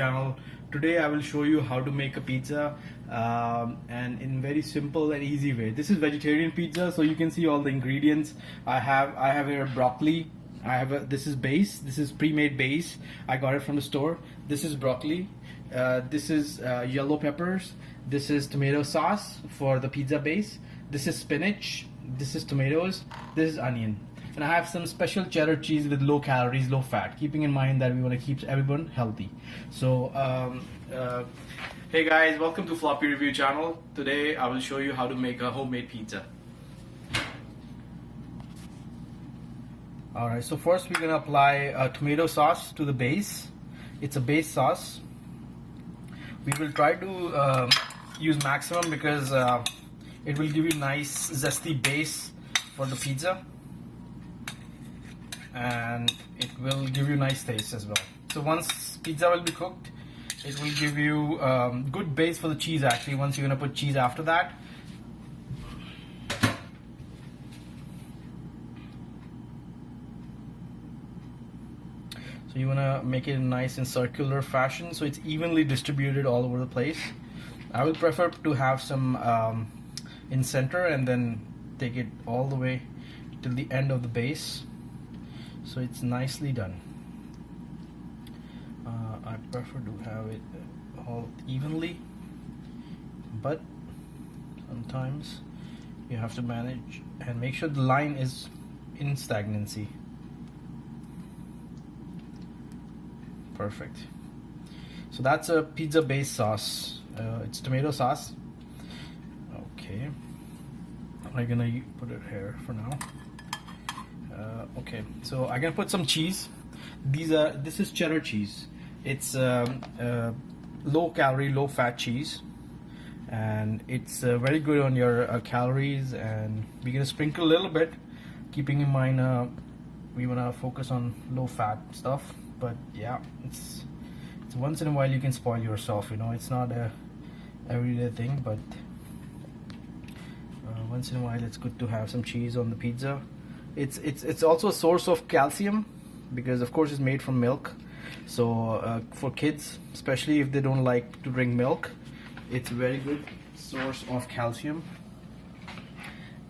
channel. Today I will show you how to make a pizza and in very simple and easy way. This is vegetarian pizza, so you can see all the ingredients. I have here broccoli. This is base. This is pre-made base. I got it from the store. This is broccoli. This is yellow peppers. This is tomato sauce for the pizza base. This is spinach. This is tomatoes. This is onion. And I have some special cheddar cheese with low calories, low fat, keeping in mind that we want to keep everyone healthy. So, hey guys, welcome to Floppy Review channel. Today I will show you how to make a homemade pizza. Alright, so first we're going to apply tomato sauce to the base. It's a base sauce. We will try to use maximum because it will give you nice zesty base for the pizza. And it will give you nice taste as well. So once pizza will be cooked, it will give you good base for the cheese actually once you're going to put cheese after that. So you want to make it nice in circular fashion so it's evenly distributed all over the place. I will prefer to have some in center and then take it all the way till the end of the base. So it's nicely done. I prefer to have it all evenly, but sometimes you have to manage and make sure the line is in stagnancy. Perfect. So that's a pizza base sauce. It's tomato sauce. Okay, I'm gonna put it here for now. Okay, so I'm gonna put some cheese. This is cheddar cheese. It's low calorie, low fat cheese, and it's very good on your calories. And we're gonna sprinkle a little bit, keeping in mind we wanna focus on low fat stuff. But yeah, it's once in a while you can spoil yourself. You know, it's not a everyday thing, but once in a while it's good to have some cheese on the pizza. It's also a source of calcium because of course it's made from milk. So for kids, especially if they don't like to drink milk, it's a very good source of calcium,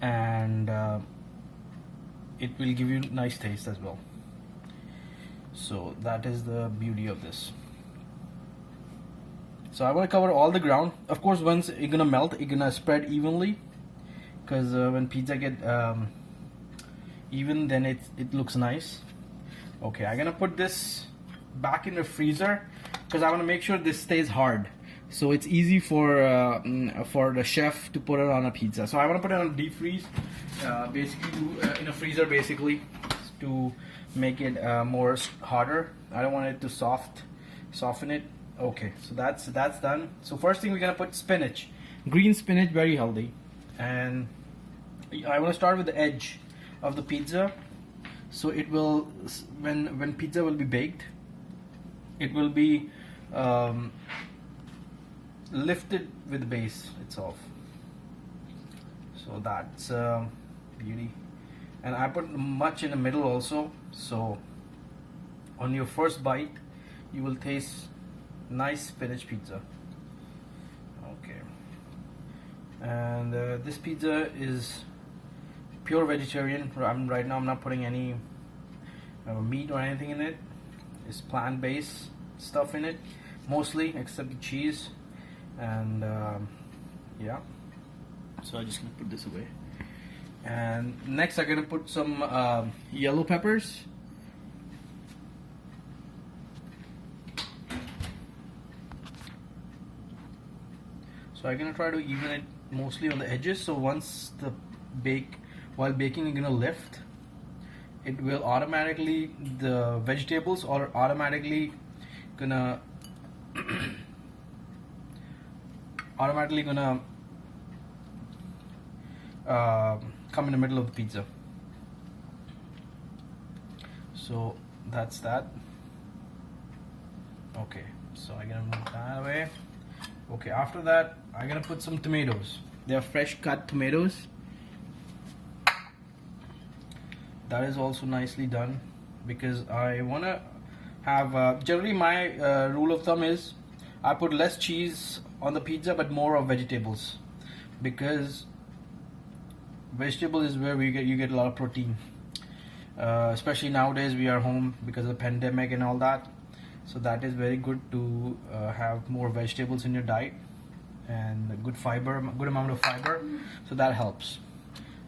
and it will give you nice taste as well. So that is the beauty of this. So I want to cover all the ground. Of course, once it's gonna melt, it's gonna spread evenly, because when pizza get even, then it looks nice. Okay, I'm gonna put this back in the freezer because I want to make sure this stays hard, so it's easy for the chef to put it on a pizza. So I want to put it on deep freeze, basically in a freezer, basically to make it more harder. I don't want it to soften it. Okay, so that's done. So first thing we're gonna put spinach, green spinach, very healthy, and I want to start with the edge of the pizza, so it will, when pizza will be baked, it will be lifted with the base itself. So that's beauty. And I put much in the middle also, so on your first bite you will taste nice spinach pizza. Okay, and this pizza is pure vegetarian. Right now I'm not putting any meat or anything in it. It's plant-based stuff in it mostly, except the cheese. And yeah, so I'm just gonna put this away. And next I'm gonna put some yellow peppers. So I'm gonna try to even it mostly on the edges, so once while baking you're gonna lift, it will automatically, the vegetables are automatically gonna come in the middle of the pizza. So that's that. Okay, so I'm gonna move that away. Okay, after that I'm gonna put some tomatoes. They are fresh cut tomatoes. That is also nicely done because I wanna have generally my rule of thumb is I put less cheese on the pizza but more of vegetables, because vegetable is where you get a lot of protein. Especially nowadays we are home because of the pandemic and all that, so that is very good to have more vegetables in your diet and good fiber, good amount of fiber, so that helps.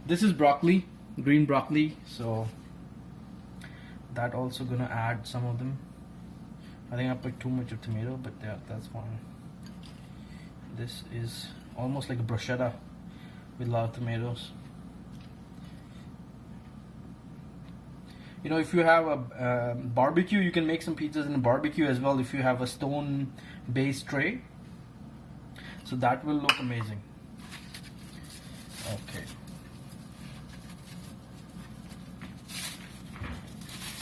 This is broccoli, green broccoli, so that also gonna add some of them. I think I put too much of tomato, but yeah, that's fine. This is almost like a bruschetta with a lot of tomatoes. You know, if you have a barbecue, you can make some pizzas in a barbecue as well if you have a stone based tray, so that will look amazing. Okay,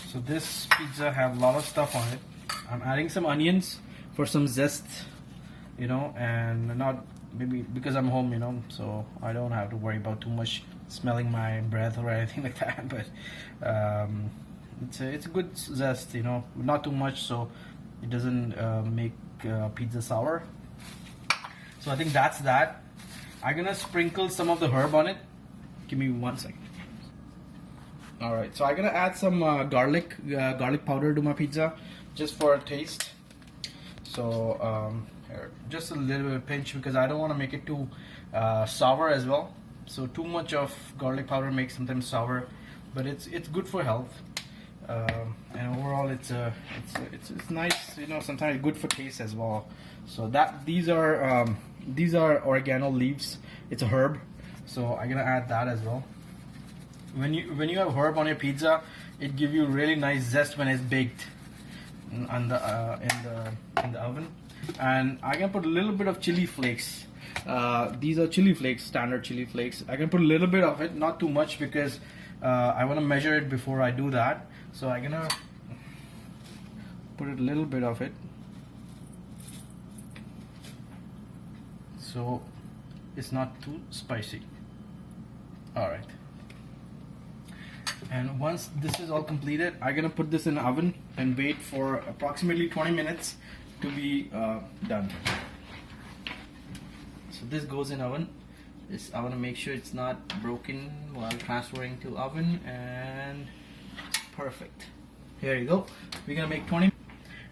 so this pizza have a lot of stuff on it. I'm adding some onions for some zest, you know, and not maybe because I'm home, you know, so I don't have to worry about too much smelling my breath or anything like that. But it's a good zest, you know, not too much so it doesn't make pizza sour. So I think that's that. I'm gonna sprinkle some of the herb on it. Give me 1 second. All right, so I'm gonna add some garlic powder to my pizza, just for a taste. So just a little bit of pinch, because I don't want to make it too sour as well. So too much of garlic powder makes sometimes sour, but it's good for health. And overall, it's nice. You know, sometimes good for taste as well. So that these are oregano leaves. It's a herb, so I'm gonna add that as well. When you have herb on your pizza, it gives you really nice zest when it's baked on the in the oven. And I can put a little bit of chili flakes. These are chili flakes, standard chili flakes. I can put a little bit of it, not too much, because I want to measure it before I do that. So I'm gonna put a little bit of it, so it's not too spicy. All right. And once this is all completed, I'm gonna put this in the oven and wait for approximately 20 minutes to be done. So this goes in oven. I want to make sure it's not broken while transferring to oven, and perfect. Here you go. We're gonna make 20,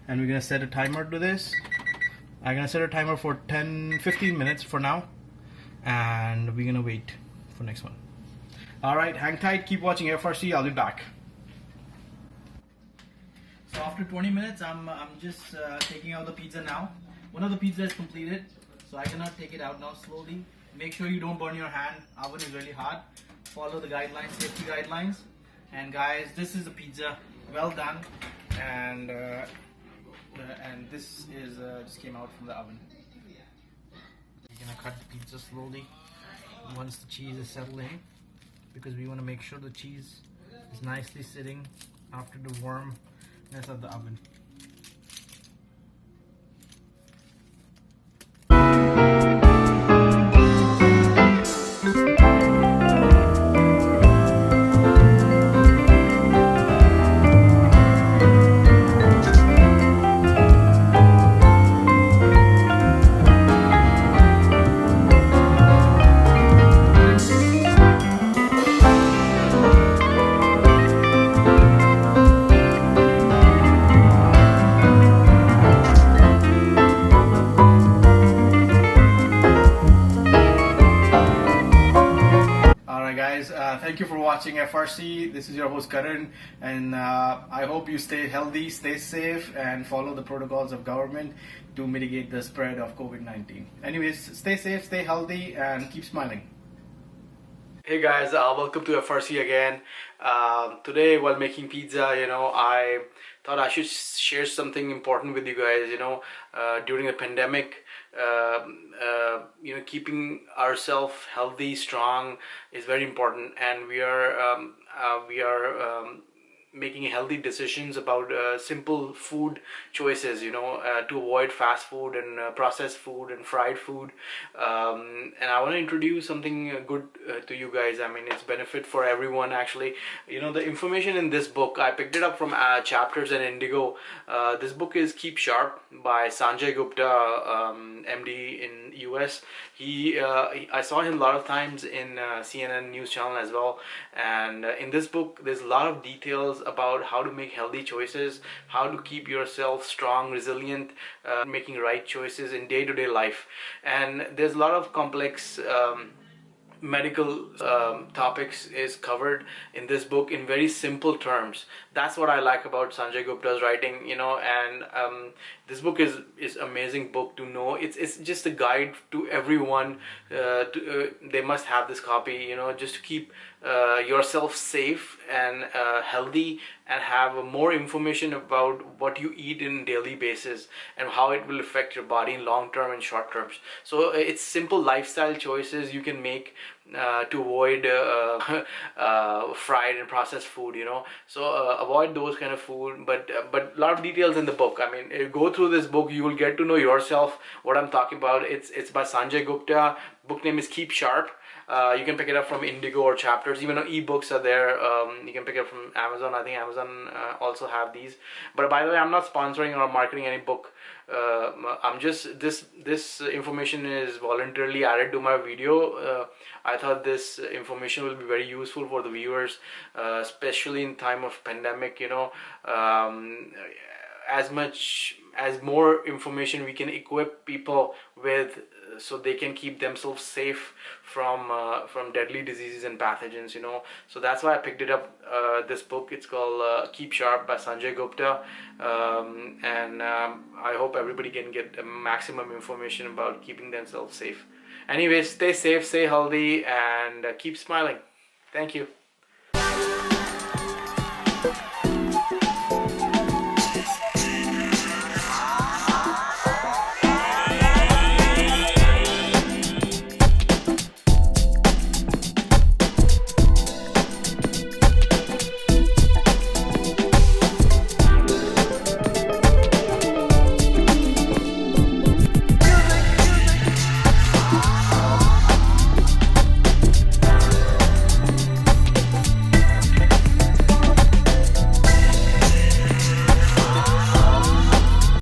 and we're gonna set a timer to this. I'm gonna set a timer for 10-15 minutes for now, and we're gonna wait for next one. Alright, hang tight, keep watching FRC, I'll be back. So after 20 minutes, I'm just taking out the pizza now. One of the pizza is completed, so I'm gonna take it out now slowly. Make sure you don't burn your hand, oven is really hot. Follow the guidelines, safety guidelines. And guys, this is the pizza, well done. And this is just came out from the oven. We're gonna cut the pizza slowly once the cheese is settled in, because we want to make sure the cheese is nicely sitting after the warmness of the oven. Thank you for watching FRC. This is your host Karan, and I hope you stay healthy, stay safe, and follow the protocols of government to mitigate the spread of COVID-19. Anyways, stay safe, stay healthy, and keep smiling. Hey guys, welcome to FRC again. Today, while making pizza, I thought I should share something important with you guys. During the pandemic, keeping ourselves healthy, strong is very important, and we are making healthy decisions about simple food choices, to avoid fast food and processed food and fried food. And I want to introduce something good to you guys. I mean, it's benefit for everyone actually. The information in this book, I picked it up from Chapters and Indigo. This book is Keep Sharp by Sanjay Gupta, MD in US. I saw him a lot of times in CNN news channel as well. And in this book, there's a lot of details about how to make healthy choices, how to keep yourself strong, resilient, making right choices in day-to-day life. And there's a lot of complex medical topics is covered in this book in very simple terms. That's what I like about Sanjay Gupta's writing, and this book is amazing book to know. It's just a guide to everyone. They must have this copy, just to keep yourself safe and healthy, and have more information about what you eat in daily basis and how it will affect your body in long term and short terms. So it's simple lifestyle choices you can make to avoid fried and processed food, so avoid those kind of food. But a lot of details in the book. I mean, go through this book, you will get to know yourself what I'm talking about. It's by Sanjay Gupta. Book name is Keep Sharp. You can pick it up from Indigo or Chapters. Even though ebooks are there, you can pick it up from Amazon. I think Amazon also have these. But by the way, I'm not sponsoring or marketing any book. I'm just this information is voluntarily added to my video. I thought this information will be very useful for the viewers, especially in time of pandemic. As much as more information we can equip people with, so they can keep themselves safe from deadly diseases and pathogens. So that's why I picked it up, this book. It's called Keep Sharp by Sanjay Gupta. And I hope everybody can get maximum information about keeping themselves safe. Anyways, stay safe, stay healthy, and keep smiling. Thank you.